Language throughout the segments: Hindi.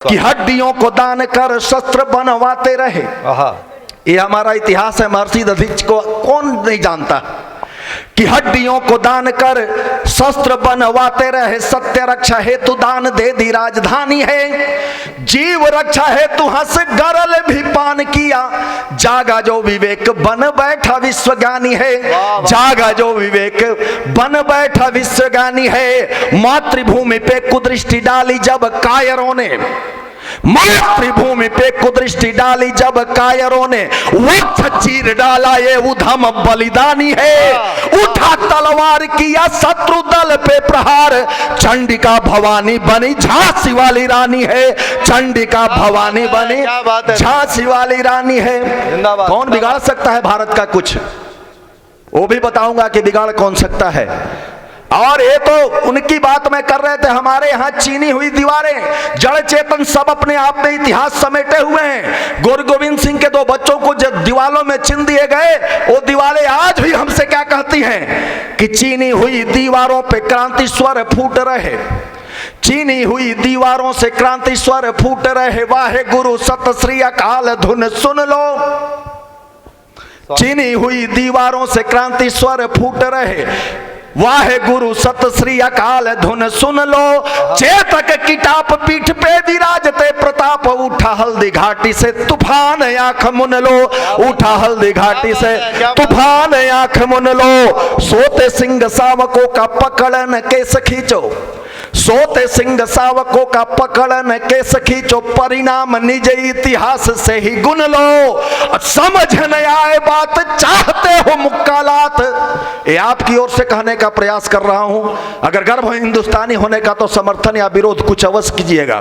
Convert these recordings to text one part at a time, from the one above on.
कि हड्डियों को दान कर शस्त्र बनवाते रहे। ये हमारा इतिहास है, महर्षि दधीच को कौन नहीं जानता कि हड्डियों को दान कर शस्त्र बनवाते रहे। सत्य रक्षा हेतु दान दे दी राजधानी है। जीव रक्षा हेतु हंस गरल भी पान किया। जागा जो विवेक बन बैठा विश्वज्ञानी है। जागा जो विवेक बन बैठा विश्वज्ञानी है। मातृभूमि पे कुदृष्टि डाली जब कायरों ने, मातृभूमि पे कुदृष्टि डाली जब कायरों ने, वृक्ष चीर डाला ये उधम बलिदानी है। उठा तलवार किया शत्रु दल पे प्रहार। चंडिका भवानी बनी झांसी वाली रानी है। चंडिका भवानी बनी झांसी वाली रानी है। कौन बिगाड़ सकता है भारत का कुछ, वो भी बताऊंगा कि बिगाड़ कौन सकता है। और ये तो उनकी बात में कर रहे थे, हमारे यहाँ चीनी हुई दीवारें, जड़ चेतन सब अपने आप में इतिहास समेटे हुए हैं। गुरु गोविंद सिंह के दो बच्चों को जब दीवारों में चिन दिए गए, वो दीवारें आज भी हमसे क्या कहती हैं कि चीनी हुई दीवारों पे क्रांति स्वर फूट रहे। चीनी हुई दीवारों से क्रांति स्वर फूट रहे। वाहे गुरु सत श्री अकाल धुन सुन लो। चीनी हुई दीवारों से क्रांति स्वर फूट रहे। वाहे गुरु सत श्री अकाल धुन सुन लो। चेतक की टाप पीठ पे विराजते प्रताप। उठा हल्दी घाटी से तूफान आंख मुन लो। उठा हल्दी घाटी से तूफान आंख मुन लो। सोते सिंह सावकों का पकड़न केस खींचो। सोते सिंह सावकों का पकड़न केस खींचो। परिणाम निज इतिहास से ही गुन लो। समझ न आए बात चाहते हो मुक्कालात। ये आपकी ओर से कहने का प्रयास कर रहा हूं। अगर गर्व है हिंदुस्तानी होने का तो समर्थन या विरोध कुछ अवश्य कीजिएगा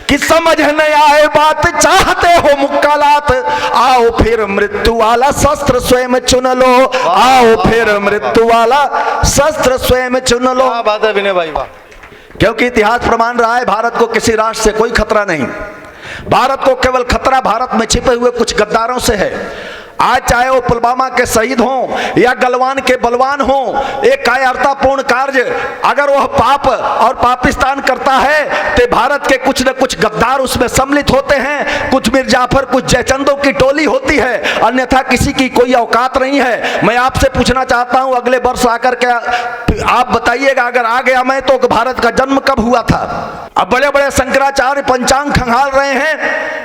कि समझ न आए बात चाहते हो मुक्कालात। आओ फिर मृत्यु वाला शस्त्र स्वयं चुन लो। आओ फिर मृत्यु वाला शस्त्र स्वयं चुन लो। बात है विनय भाई, वाह। क्योंकि इतिहास प्रमाण रहा है भारत को किसी राष्ट्र से कोई खतरा नहीं। भारत को केवल खतरा भारत में छिपे हुए कुछ गद्दारों से है। आज चाहे वो पुलवामा के शहीद हों या गलवान के बलवान हों, एक कायरतापूर्ण कार्य अगर वह पाप और पाकिस्तान करता है तो भारत के कुछ न कुछ गद्दार उसमें सम्मिलित होते हैं। कुछ मीर जाफर, कुछ जयचंदों की टोली होती है, अन्यथा किसी की कोई औकात नहीं है। मैं आपसे पूछना चाहता हूं, अगले वर्ष आकर के आप बताइएगा, अगर आ गया मैं तो भारत का जन्म कब हुआ था। अब बड़े बड़े शंकराचार्य पंचांग खंगाल रहे हैं,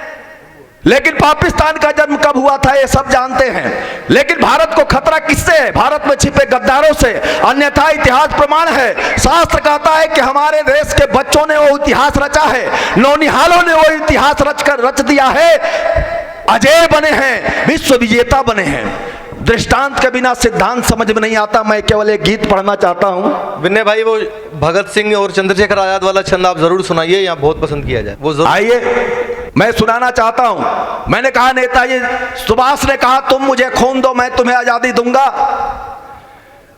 लेकिन पाकिस्तान का जन्म कब हुआ था ये सब जानते हैं। लेकिन भारत को खतरा किससे है? भारत में छिपे गद्दारों से। अन्यथा इतिहास प्रमाण है, शास्त्र कहता है कि हमारे देश के बच्चों ने वो इतिहास रचा है। नौनिहालों ने वो इतिहास रच दिया है। अजय बने हैं, विश्व विजेता बने हैं। दृष्टांत के बिना सिद्धांत समझ में नहीं आता। मैं केवल एक गीत पढ़ना चाहता हूं। विनय भाई, वो भगत सिंह और चंद्रशेखर आजाद वाला छंद आप जरूर सुनाइए, यहाँ बहुत पसंद किया जाए। वो आइए मैं सुनाना चाहता हूं। मैंने कहा नेताजी सुभाष ने कहा तुम मुझे खून दो मैं तुम्हें आजादी दूंगा।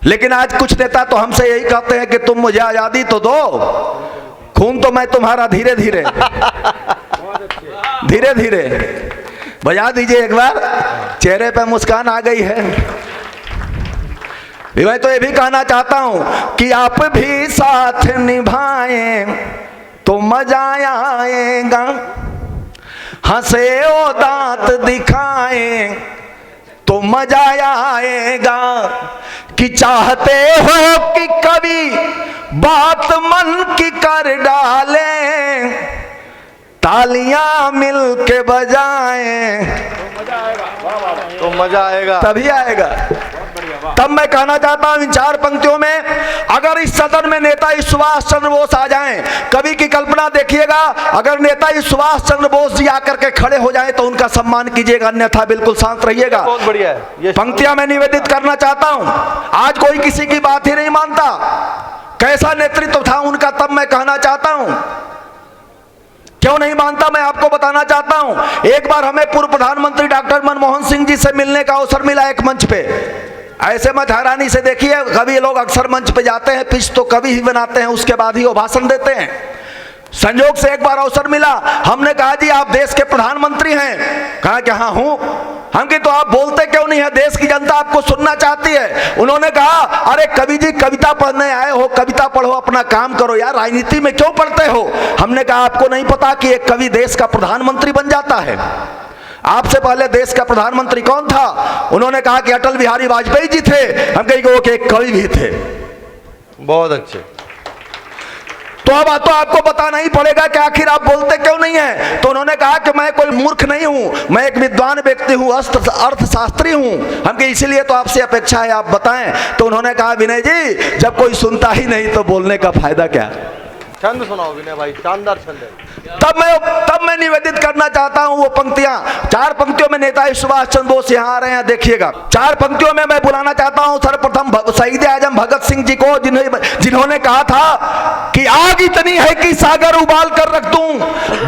लेकिन आज कुछ नेता तो हमसे यही कहते हैं कि तुम मुझे आजादी तो दो, खून तो मैं तुम्हारा धीरे धीरे धीरे धीरे। बजा दीजिए एक बार, चेहरे पे मुस्कान आ गई है। मैं तो ये भी कहना चाहता हूं कि आप भी साथ निभाएं तो मजा आएगा। हंसे ओ दांत दिखाएं तो मजा आएगा। कि चाहते हो कि कभी बात मन की कर डालें, तालियां मिल के बजाएं तो मजा आएगा, तभी आएगा। तब मैं कहना चाहता हूं इन चार पंक्तियों में, अगर इस सदन में नेताजी सुभाष चंद्र बोस आ जाएं, कभी की कल्पना देखिएगा, अगर नेताजी सुभाष चंद्र बोस जी आकर के खड़े हो जाएं तो उनका सम्मान कीजिएगा, अन्यथा बिल्कुल शांत रहिएगा। बहुत बढ़िया है। ये पंक्तियां मैं निवेदित करना चाहता हूं। आज कोई किसी की बात ही नहीं मानता। कैसा नेतृत्व था उनका, तब मैं कहना चाहता हूं। क्यों नहीं मानता मैं आपको बताना चाहता हूं। एक बार हमें पूर्व प्रधानमंत्री डॉक्टर मनमोहन सिंह जी से मिलने का अवसर मिला एक मंच पे। ऐसे मत हैरानी से देखिए, कभी लोग अक्सर मंच पे जाते हैं, पिच तो कभी ही बनाते हैं, उसके बाद ही वो भाषण देते हैं। संयोग से एक बार अवसर मिला। हमने कहा जी आप देश के प्रधानमंत्री हैं? कहा कि हाँ हूं। हम कि तो आप बोलते क्यों नहीं है, देश की जनता आपको सुनना चाहती है। उन्होंने कहा अरे कवि जी कविता पढ़ने आए हो, कविता पढ़ो, अपना काम करो यार, राजनीति में क्यों पढ़ते हो। हमने कहा आपको नहीं पता कि एक कवि देश का प्रधानमंत्री बन जाता है। आपसे पहले देश का प्रधानमंत्री कौन था। उन्होंने कहा कि अटल बिहारी वाजपेयी जी थे। हम कहेंगे वो एक कवि भी थे। बहुत अच्छे। तो अब तो आपको बताना ही पड़ेगा कि आखिर आप बोलते क्यों नहीं है। तो उन्होंने कहा कि मैं कोई मूर्ख नहीं हूं, मैं एक विद्वान व्यक्ति हूं, अर्थशास्त्री हूं। हम कि इसीलिए तो आपसे अपेक्षा है आप बताएं। तो उन्होंने कहा विनय जी जब कोई सुनता ही नहीं तो बोलने का फायदा क्या। छंद सुनाओ विनय भाई, शानदार छंद है। तब मैं निवेदित करना चाहता हूं वो पंक्तियां। 4 पंक्तियों में नेताजी सुभाष चंद्र बोस यहां आ रहे हैं, देखिएगा। 4 पंक्तियों में मैं बुलाना चाहता हूं सर्वप्रथम शहीद आजम भगत सिंह जी को, जिन्होंने कहा था कि आग इतनी है कि सागर उबाल कर रख दूं,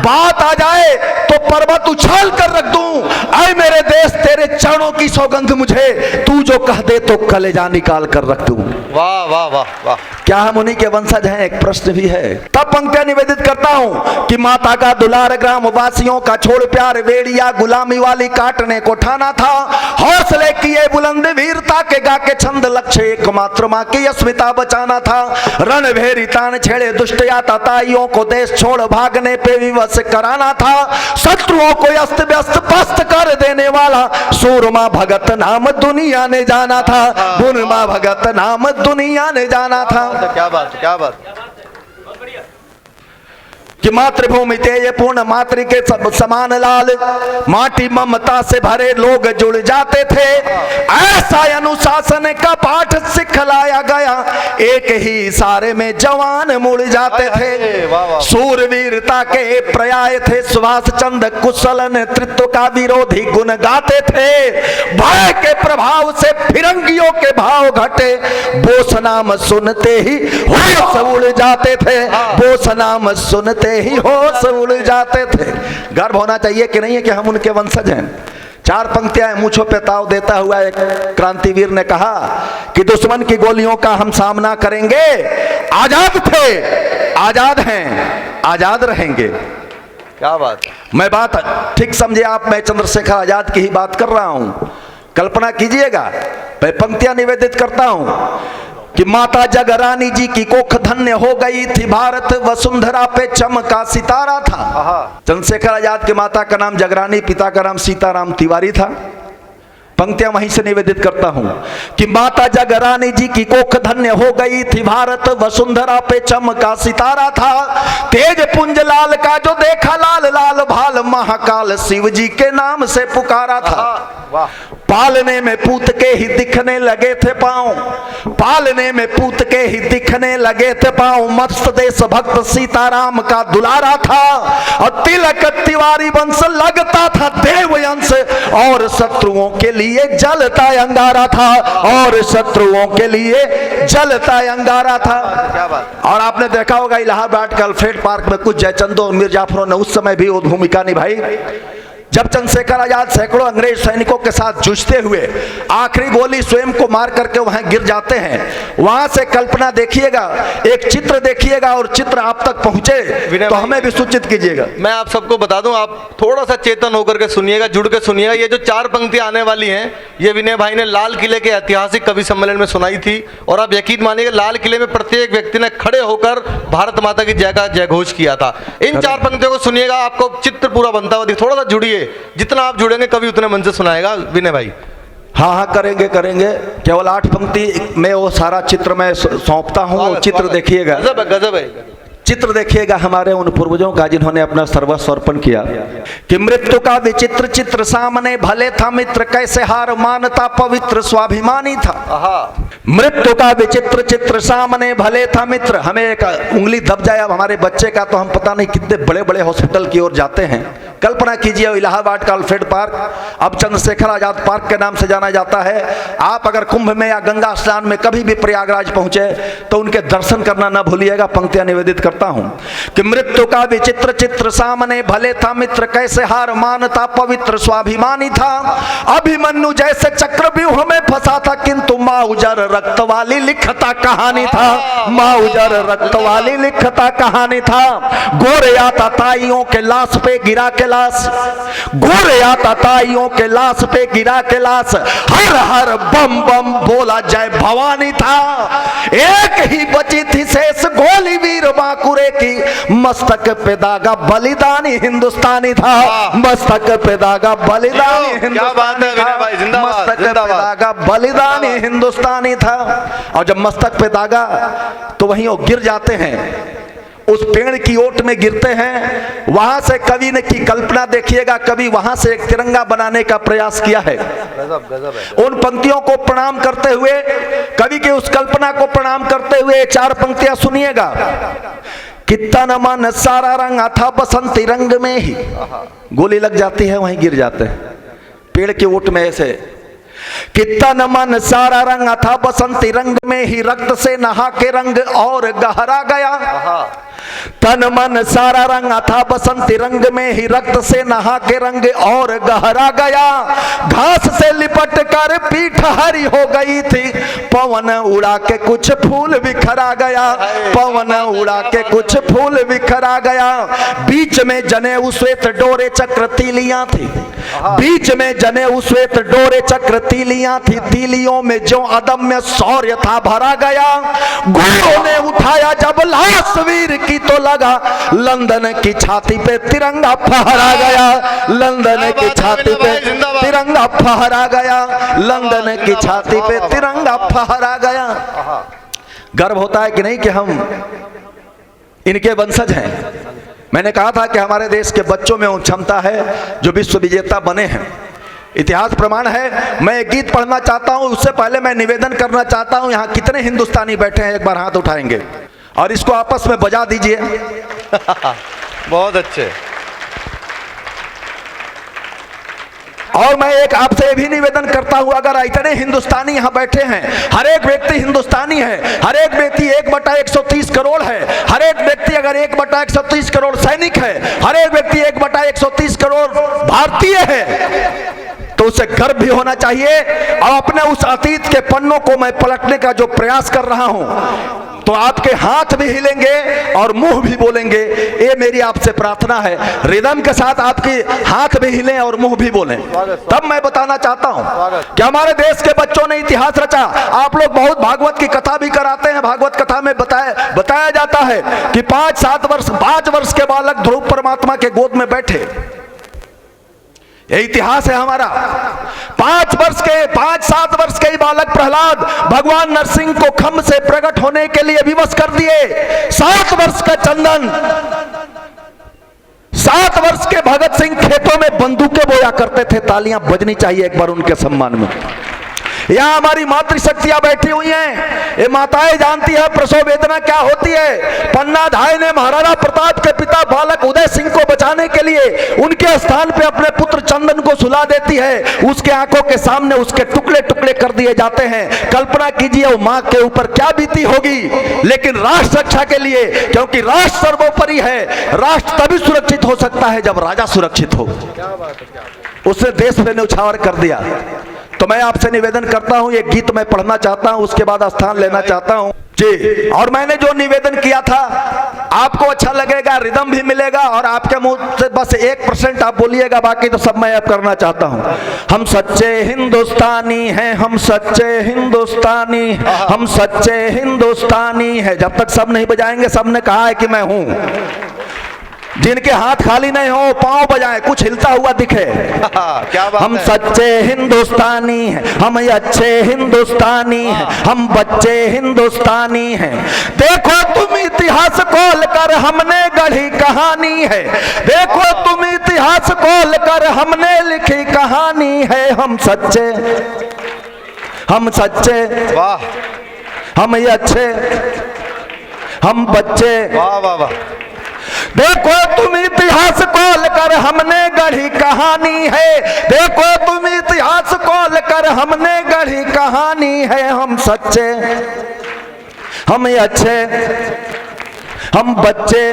बात आ जाए तो पर्वत उछाल कर रख दूं। ऐ मेरे देश तेरे चरणों की सौगंध मुझे, तू जो कह दे तो कलेजा निकाल कर रख दूं। वाह वाह वाह वाह। क्या हम उन्हीं के वंशज हैं, एक प्रश्न भी है। तब पंक्तियां निवेदित करता हूं कि माता का दुलार ग्राम वासियों का छोड़ प्यार वेड़िया गुलामी वाली काटने को ठाना था। हौसले किए बुलंद वीरता के गा के छंद लक्ष्य एकमात्र मां की अस्मिता बचाना था। रणभेरी तान छेड़े दुष्ट याताताइयों को देश छोड़ भागने पे विवश कराना था। शत्रुओं को अस्त व्यस्त पस्त कर देने वाला सूरमा भगत नाम दुनिया ने जाना था। बुनमा भगत नाम दुनिया ने जाना था। क्या बात, क्या बात। कि मातृभूमि तेज पूर्ण मातृ के समान लाल, माटी ममता से भरे लोग जुड़ जाते थे। ऐसा अनुशासन का पाठ सिखलाया गया, एक ही इशारे में जवान मुड़ जाते थे। सूरवीरता के पर्याय थे सुभाष चंद्र, कुशल नेतृत्व का विरोधी गुण गाते थे। भय के प्रभाव से फिरंगियों के भाव घटे, बोस नाम सुनते ही होश उड़ जाते थे। बोस नाम सुनते ही होश उड़ जाते थे। गर्व होना चाहिए कि नहीं है कि हम उनके वंशज हैं। 4 पंक्तियां मूंछों पे ताव देता हुआ एक क्रांतिवीर ने कहा कि दुश्मन की गोलियों का हम सामना करेंगे, आजाद थे, आजाद हैं, आजाद रहेंगे। क्या बात। मैं बात ठीक समझे आप, मैं चंद्रशेखर आजाद की ही बात कर रहा हूं। कल्पना कीजिएगा, मैं पंक्तियां निवेदित करता हूं कि माता जगरानी जी की कोख धन्य हो गई थी, भारत वसुंधरा पे चमका सितारा था। चंद्रशेखर आजाद की माता का नाम जगरानी, पिता का नाम सीताराम तिवारी था। पंक्तियां वहीं से निवेदित करता हूं कि माता जगरानी जी की कोख धन्य हो गई थी, भारत वसुंधरा पे चमका सितारा था। तेज पुंज लाल का जो देखा लाल लाल भाल, महाकाल शिव जी के नाम से पुकारा था। पालने में पूत के ही दिखने लगे थे पांव, पालने में पूत के ही दिखने लगे थे पांव। मस्त देश भक्त सीताराम का दुलारा था, और तिलक तिवारी वंश लगता था देवयंश, और शत्रुओं के लिए जलता अंगारा था, और शत्रुओं के लिए जलता अंगारा था। क्या बात। और आपने देखा होगा इलाहाबाद के अल्फ्रेड पार्क में कुछ जयचंदों और मीर जाफरों ने उस समय भी वो भूमिका निभाई जब चंद्रशेखर आजाद सैकड़ों अंग्रेज सैनिकों के साथ जूझते हुए आखिरी गोली स्वयं को मार करके वहां गिर जाते हैं। वहां से कल्पना देखिएगा, एक चित्र देखिएगा, और चित्र आप तक पहुंचे तो हमें भी सूचित कीजिएगा। मैं आप सबको बता दूं, आप थोड़ा सा चेतन होकर के सुनिएगा, जुड़ के सुनिएगा। ये जो 4 पंक्तियां आने वाली हैं, ये विनय भाई ने लाल किले के ऐतिहासिक कवि सम्मेलन में सुनाई थी। और आप यकीन मानिएगा, लाल किले में प्रत्येक व्यक्ति ने खड़े होकर भारत माता की जय का जय घोष किया था। इन 4 पंक्तियों को सुनिएगा, आपको चित्र पूरा बनता हुआ। थोड़ा सा जुड़िए, जितना आप जुड़ेंगे कवि उतने मन से सुनाएगा विनय भाई। हाँ करेंगे करेंगे। केवल 8 पंक्ति में वो सारा चित्र मैं सौंपता हूँ। चित्र देखिएगा, गजब है, गजब है। चित्र देखिएगा हमारे उन पूर्वजों का जिन्होंने अपना सर्वस्व अर्पण किया। कि मृत्यु का विचित्र चित्र सामने, भले था मित्र कैसे हार मानता पवित्र स्वाभिमानी था। मृत्यु का विचित्र चित्र सामने, भले था मित्र। हमें एक उंगली दब जाए अब हमारे बच्चे का तो हम पता नहीं कितने बड़े बड़े हॉस्पिटल की ओर जाते हैं। कल्पना कीजिए, इलाहाबाद का अल्फ्रेड पार्क अब चंद्रशेखर आजाद पार्क के नाम से जाना जाता है। आप अगर कुंभ में या गंगा स्नान में कभी भी प्रयागराज पहुंचे तो उनके दर्शन करना न भूलिएगा। पंक्तियां निवेदित करता हूं कि मृत्यु का विचित्र चित्र सामने, भले था मित्र कैसे हार मानता पवित्र स्वाभिमानी था। अभिमन्यु जैसे चक्रव्यूह में फंसा था, किंतु माउजर रक्त वाली लिखता कहानी था, माउजर रक्त वाली लिखता कहानी था। गोरे आता ताइयों के लाश पे गिरा के लाश, गोरे आता ताइयों के लाश पे गिरा के लाश, हर हर बम बम बोला जय भवानी था। एक ही बची थी शेष गोली वीर बांकुरे की, मस्तक पे दागा बलिदानी हिंदुस्तानी था, मस्तक पे दागा बलिदानी हिंदुस्तानी था, मस्तक पे दागा बलिदानी हिंदुस्तानी था। और जब मस्तक पे दागा तो वहीं वो गिर जाते हैं, उस पेड़ की ओट में गिरते हैं। वहां से कवि ने की कल्पना देखिएगा, कवि वहां से एक तिरंगा बनाने का प्रयास किया है। गजब है। उन पंक्तियों को प्रणाम करते हुए, कवि की उस कल्पना को प्रणाम करते हुए 4 पंक्तियां सुनिएगा। कि तन मन सारा रंगा था बसंती रंग में ही, गोली लग जाती है वहीं गिर जाते हैं पेड़ की ओट में ऐसे। कि तन मन सारा रंगा था बसंती रंग में ही, रक्त से नहा के रंग और गहरा गया। तन मन सारा रंगा था बसंती रंग में ही, रक्त से नहा के रंग और गहरा गया। घास से लिपट कर पीठ हरी हो गई थी, पवन उड़ा के कुछ फूल बिखरा गया, पवन उड़ा के कुछ फूल बिखरा गया। बीच में जनेऊ श्वेत डोरे चक्र तीलियां थी, बीच में जनेऊ श्वेत डोरे चक्र तीलियां थी, तीलियों में जो अदम्य शौर्य था भरा गया। गुरुओं ने उठाया जब लाश वीर की तो लगा, लंदन की छाती पे तिरंगा फहरा गया, लंदन की छाती पे तिरंगा फहरा गया, लंदन की छाती पे तिरंगा फहरा गया। गर्व होता है कि नहीं कि हम इनके वंशज हैं। मैंने कहा था कि हमारे देश के बच्चों में वो क्षमता है जो विश्व विजेता बने हैं, इतिहास प्रमाण है। मैं एक गीत पढ़ना चाहता हूं, उससे पहले मैं निवेदन करना चाहता हूं, यहां कितने हिंदुस्तानी बैठे हैं एक बार हाथ उठाएंगे और इसको आपस में बजा दीजिए। बहुत अच्छे। और मैं एक आपसे भी निवेदन करता हूं, अगर इतने हिंदुस्तानी यहां बैठे हैं, हर एक व्यक्ति हिंदुस्तानी है, हर एक व्यक्ति 1/130 करोड़ है, हर एक व्यक्ति अगर 1/130 करोड़ सैनिक है, हर एक व्यक्ति 1/130 करोड़ भारतीय है, तो उसे गर्व भी होना चाहिए। और अपने उस अतीत के पन्नों को मैं पलटने का जो प्रयास कर रहा हूं, तो आपके हाथ भी हिलेंगे और मुंह भी बोलेंगे, ये मेरी आपसे प्रार्थना है। रिदम के साथ आपके हाथ भी हिलें और मुंह भी बोलें। तब मैं बताना चाहता हूं कि हमारे देश के बच्चों ने इतिहास रचा। आप लोग बहुत भागवत की कथा भी कराते हैं, भागवत कथा में बताया जाता है कि 5 वर्ष के बालक ध्रुव परमात्मा के गोद में बैठे। ये इतिहास है हमारा। 5-7 वर्ष के बालक प्रहलाद भगवान नरसिंह को खम्भ से प्रकट होने के लिए विवश कर दिए। 7 वर्ष का चंदन, 7 वर्ष के भगत सिंह खेतों में बंदूकें बोया करते थे। तालियां बजनी चाहिए एक बार उनके सम्मान में। यहाँ हमारी मातृशक्तियां बैठी हुई हैं, ये माताएं जानती है प्रसव वेदना क्या होती है। पन्ना धाय ने महाराणा प्रताप के पिता बालक उदय सिंह को बचाने के लिए उनके स्थान पे अपने पुत्र चंदन को सुला देती है। उसके आंखों के सामने उसके टुकड़े टुकड़े कर दिए जाते हैं। कल्पना कीजिए वो माँ के ऊपर क्या बीती होगी। लेकिन राष्ट्र रक्षा के लिए, क्योंकि राष्ट्र सर्वोपरि है, राष्ट्र तभी सुरक्षित हो सकता है जब राजा सुरक्षित हो। उसने देश पे न्यौछावर कर दिया। तो मैं आपसे निवेदन करता हूं, ये गीत मैं पढ़ना चाहता हूं, उसके बाद स्थान लेना चाहता हूं जी। और मैंने जो निवेदन किया था आपको अच्छा लगेगा, रिदम भी मिलेगा और आपके मुंह से बस 1% आप बोलिएगा, बाकी तो सब मैं अब करना चाहता हूं। हम सच्चे हिंदुस्तानी हैं, हम सच्चे हिंदुस्तानी, हम सच्चे हिंदुस्तानी है। जब तक सब नहीं बजाएंगे, सबने कहा है कि मैं हूं। जिनके हाथ खाली नहीं हो पांव बजाएं, कुछ हिलता हुआ दिखे। क्या बात हम है? सच्चे हिंदुस्तानी हैं, हम अच्छे हिंदुस्तानी हैं, हम बच्चे हिंदुस्तानी हैं। देखो तुम इतिहास खोल कर हमने गढ़ी कहानी है, देखो तुम इतिहास खोल कर हमने लिखी कहानी है। हम सच्चे, हम सच्चे, वाह, हम अच्छे, हम बच्चे। वाह वाह वाह। देखो तुम इतिहास खोल कर हमने गढ़ी कहानी है, देखो तुम इतिहास खोल कर हमने गढ़ी कहानी है। हम सच्चे, हम अच्छे, हम बच्चे।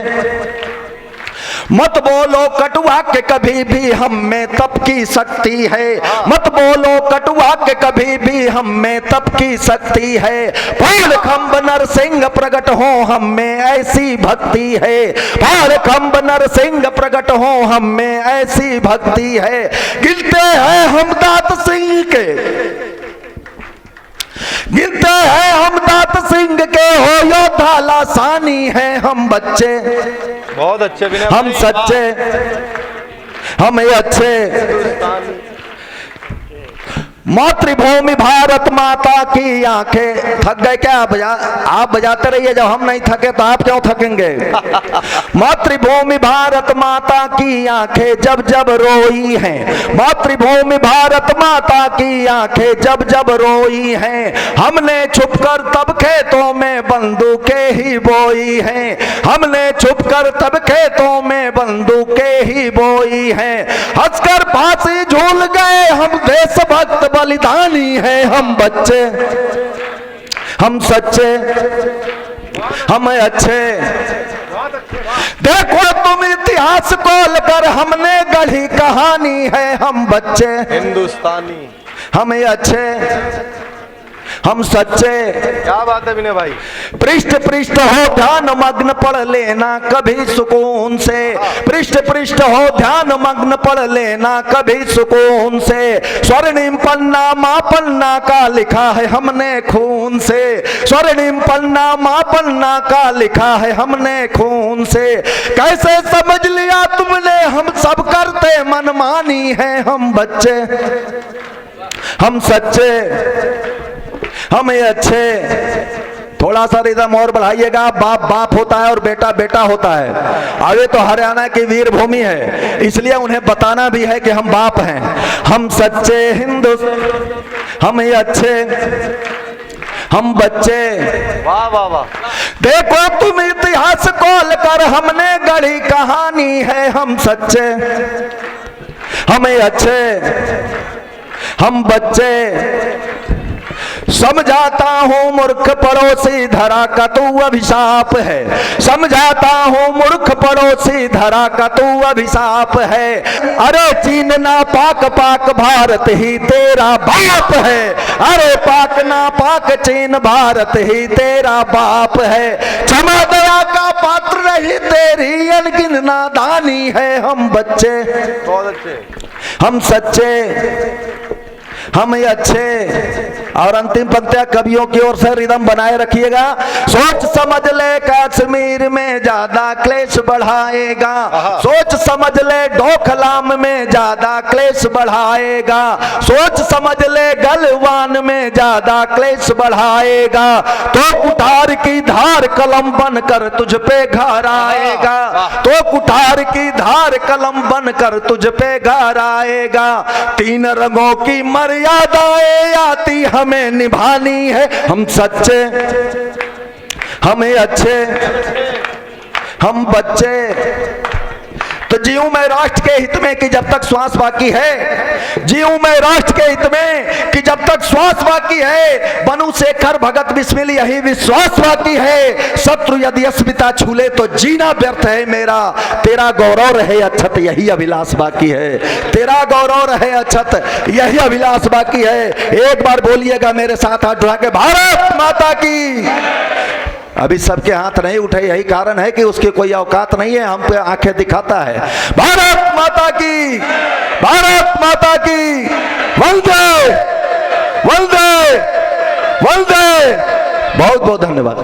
मत बोलो कटुआ के कभी भी हम में तप की शक्ति है, मत बोलो कटुआ के कभी भी हम में तप की शक्ति है। भाल खंब नरसिंह प्रकट हो हम में ऐसी भक्ति है, भाल खंब नरसिंह प्रकट हो हम में ऐसी भक्ति है। गिनते हैं हम दात सिंह के, गिनते हैं हम दात सिंह के, हो योद्धा लासानी है हम बच्चे, बहुत अच्छे विनय हम भाई, सच्चे, हम अच्छे। मातृभूमि भारत माता की आंखें, थक गए क्या? आप बजाते रहिए, जब हम नहीं थके तो आप क्यों थकेंगे? मातृभूमि भारत माता की आंखें जब जब रोई हैं, मातृभूमि भारत माता की आंखें जब जब रोई हैं। हमने छुपकर तब खेतों में बंदूकें ही बोई हैं, हमने छुपकर तब खेतों में बंदूकें ही बोई हैं। हंसकर फांसी झूल गए हम देशभक्त बलिदानी है हम बच्चे, हम सच्चे, हम अच्छे। देखो तुम इतिहास खोल कर हमने गढ़ी कहानी है हम बच्चे, हिंदुस्तानी, हम अच्छे, हम सच्चे। क्या बात है विनय भाई। पृष्ठ पृष्ठ हो ध्यान मग्न पढ़ लेना कभी सुकून से, पृष्ठ पृष्ठ हो ध्यान मग्न पढ़ लेना कभी सुकून से। स्वर्णिम पन्ना माँ पन्ना का लिखा है हमने खून से, स्वर्णिम पन्ना माँ पन्ना का लिखा है हमने खून से। कैसे समझ लिया तुमने हम सब करते मनमानी है हम बच्चे, हम सच्चे, हम अच्छे। थोड़ा सा रिदम और बढ़ाइएगा। बाप बाप होता है और बेटा बेटा होता है। आगे तो हरियाणा की वीर भूमि है, इसलिए उन्हें बताना भी है कि हम बाप हैं, हम सच्चे हिंदू, हम अच्छे, हम बच्चे। वाह वाह वाह। देखो तुम इतिहास खोल कर हमने गढ़ी कहानी है हम सच्चे, हम अच्छे, हम बच्चे। समझाता हूँ मूर्ख पड़ोसी धरा का तू अभिशाप है, समझाता हूँ मूर्ख पड़ोसी धरा का तू अभिशाप है। अरे चीन ना पाक पाक भारत ही तेरा बाप है, अरे पाक ना पाक चीन भारत ही तेरा बाप है। क्षमा दया का पात्र रही तेरी अनगिन नादानी है हम बच्चे, बहुत अच्छे, हम सच्चे, हम अच्छे। और अंतिम पंक्तियां कवियों की ओर से रिदम बनाए रखिएगा। सोच समझ ले कश्मीर में ज्यादा क्लेश बढ़ाएगा, सोच समझ ले डोकलाम में ज्यादा क्लेश बढ़ाएगा, सोच समझ ले गलवान में ज्यादा क्लेश बढ़ाएगा। तो कुठार की धार कलम बनकर तुझ पे घर आएगा, तो कुठार की धार कलम बनकर तुझ पे घर आएगा। तीन रंगों की मर्यादाएं आती हमें निभानी है हम सच्चे, हमें अच्छे, हम बच्चे। तो जीऊं मैं राष्ट्र के हित में कि जब तक श्वास बाकी है, जीऊं मैं राष्ट्र के हित में कि जब तक श्वास बाकी है। बनू शेखर भगत बिस्मिल यही विश्वास बाकी है। शत्रु यदि अस्मिता छूले तो जीना व्यर्थ है मेरा, तेरा गौरव रहे अक्षत यही अभिलाष बाकी है, तेरा गौरव रहे अक्षत यही अभिलाष बाकी है। एक बार बोलिएगा मेरे साथ हाथ उठा के, भारत माता की। अभी सबके हाथ नहीं उठे, यही कारण है कि उसकी कोई औकात नहीं है, हम पे आंखें दिखाता है। भारत माता की, भारत माता की। वंदे वंदे वंदे। बहुत बहुत धन्यवाद।